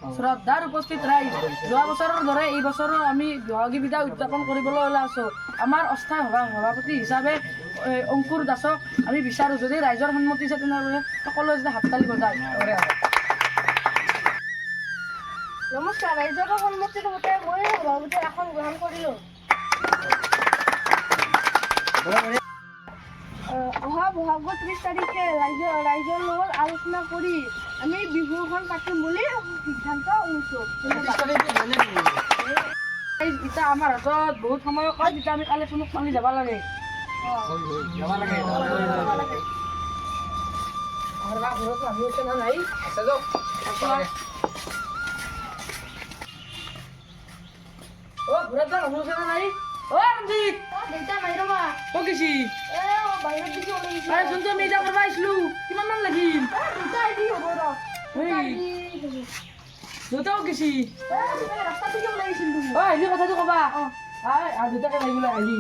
শ্ৰদ্ধাৰ উপস্থিত ৰাইজ, যোৱা বছৰৰ দৰে এই বছৰো আমি বহাগী বিদা উদযাপন কৰিবলৈ ওলাই আছোঁ। আমাৰ অস্থায়ী সভাপতি হিচাপে অংকুৰ দাসক আমি বিচাৰোঁ, যদি ৰাইজৰ সন্মতি আছে তেনেহ'লে সকলোৱে যদি হাততালি বজায়। নমস্কাৰ, ৰাইজৰ সন্মতিৰ মতে মই সভাপতিৰ আসন গ্ৰহণ কৰিলোঁ। অহা বহাগৰ 30 তাৰিখে ৰাইজৰ লগত আলোচনা কৰি আমি বিহুখন পাতিম বুলি সিদ্ধান্ত লৈছোঁ। এতিয়া আমাৰ হাতত বহুত সময় কয়, তেতিয়া আমি কালেকশ্যনত চলি যাব লাগে। ঘৰত মানুহ আছে না নাই? ঘৰত যা মানুহ আছে না নাই? ৰঞ্জিত দেউতা নাই ৰ'বা, ক'ত গেছি? বাহিৰত দিছো ওলাই গৈছে। যোনটো আমি এতিয়া কৰিব আহিছিলোঁ, কিমান মান লাগিল? দেউতা আহি হ'ব ৰ। দেউতা ক'ত গেছি? ৰাস্তাটো কিয় ওলাই গৈছিল তুমি? আহিলি কথাটো ক'বা। দেউতাকে লাগিলে আহিলি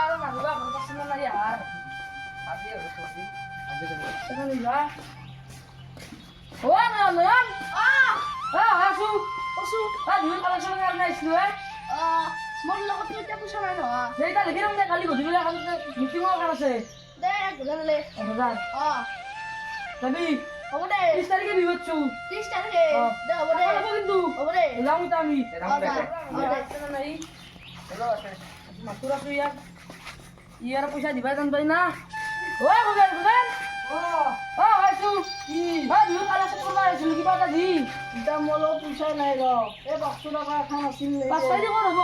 আৰু মানুহ ঘৰত আছে না নাই আহাৰ? নয়ন আছো বিহুৰ কালেকশ্যনৰ কাৰণে আহিছিলোঁ। মোৰ লগততো এতিয়া পইচা নাই নহয়। সেইটা লিখি ল'ম দে, কালি গধূলি মিটিঙৰ কাম আছে। দে ঘূৰালে। যাবি? হ'ব দে। 30 তাৰিখে বিহু পাতছোঁ। 30 তাৰিখে দে হ'ব দে। কিন্তু হ'ব দে। যাম এতিয়া আমি। দে। মাথুৰ আছো ইয়াত, ই আৰু পইচা দিবাই জানবাই না। ভূপেন আছো বিহু কালেকশ্যন কৰিব আহিছিলোঁ, কিবা এটা দি। এতিয়া মোৰ লগত পইচা নাই ৰ। এই 500 টকা এখন আছিল। 500 দি ক'ত হ'ব?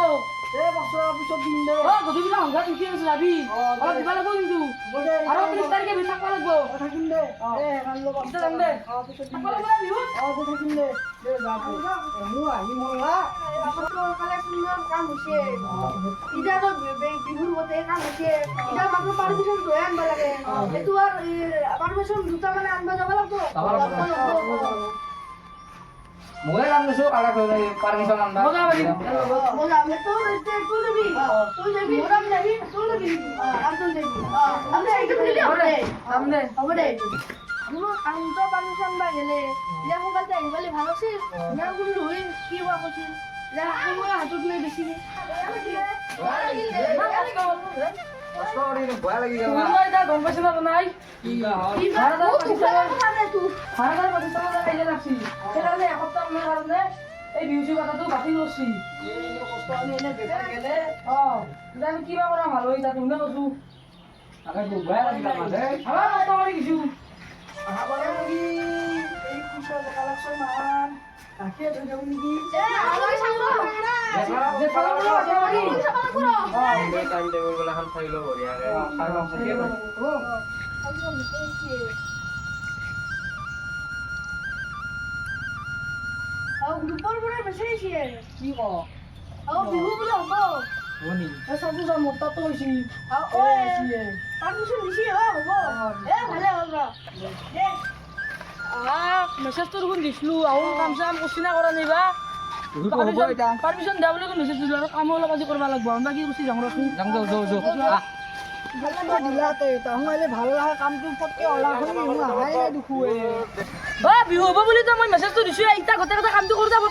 এই 500 পিছত দিম দে। গধূলি সংঘাত উঠি আছে, যাবি অলপ দিবা লাগিব কিন্তু। আৰু 30 তাৰিখে বিহু থাকিব লাগিব। থাকিম দে। এতিয়া যাম দে। থাকিব লাগিব না বিহুত? থাকিম দে। কাম হৈছে এতিয়াতো বিহুৰ মতে কাম হৈছে। এতিয়া মাত্ৰ পাৰ্মিশ্যন লৈ আনিব লাগে। এইটো আৰু পাৰ্মিশ্যন দুটা মানে আনিব যাব লাগিব। মই যাম দিছো কালাক পাৰ্মিশ্যন আনবা মজা পাৰি। হ'ব দে। মোৰ কামটো পাৰ্মিশ্যন বা গেলে এতিয়া সোনকালে আহিব পালে ভাল আছিল। ইমান কোনটো হৈ কি হোৱা কৈছিল এতিয়া হাতত লৈ বেছি ভয় লাগি গেল এতিয়া গম পাইছে না নাই? ভাৰতৰ সেইকাৰণে এসপ্তাহ মানৰ কাৰণে এই বিহু কথাটো বাতিল কৰিছি। আমি কিবা কৰা ভাল হৈ তাত শুনে কৈছো। ভয় লাগি গেল মানে আমাৰ কষ্ট কৰি দিছো। টাইম টেবুল বোলা এখন থৈ লও বঢ়িয়াকে গ্ৰুপৰ পৰা বিচাৰিছে কি ক? বিহু বোলে হ'ব। চাবো যা মোৰ তাতো হৈছি। পাৰ্মিশ্যন দিছি হ'ব। ভালে হ'ল ৰ দে। মেছেজটো দেখোন দিছিলো, আহোঁ কাম চাম কৰছি না কৰা নিবা। পাৰ্মিশ্যন দিয়া বুলি মেছেজ দিলো আৰু কামো অলপ আজি কৰিব লাগিব। আমৰা কি কৰছি যাম ৰচোন। বিহু হ'ব বুলি তো মই মেছেজটো দিছো, এতিয়া গোটেই কথা কামটো কৰি যাব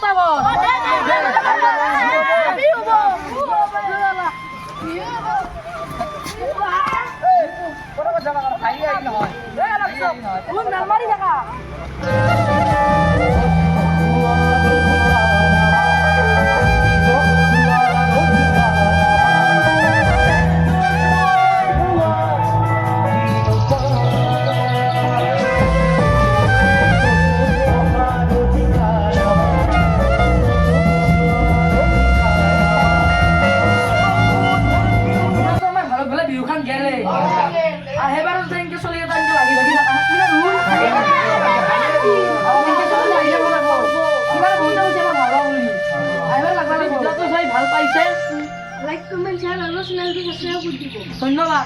নালমাৰি থাকা। লাইক কমেন্ট শেয়াৰ আৰ চ্যানেলটি সাবস্ক্ৰাইব কৰে দিও। ধন্যবাদ।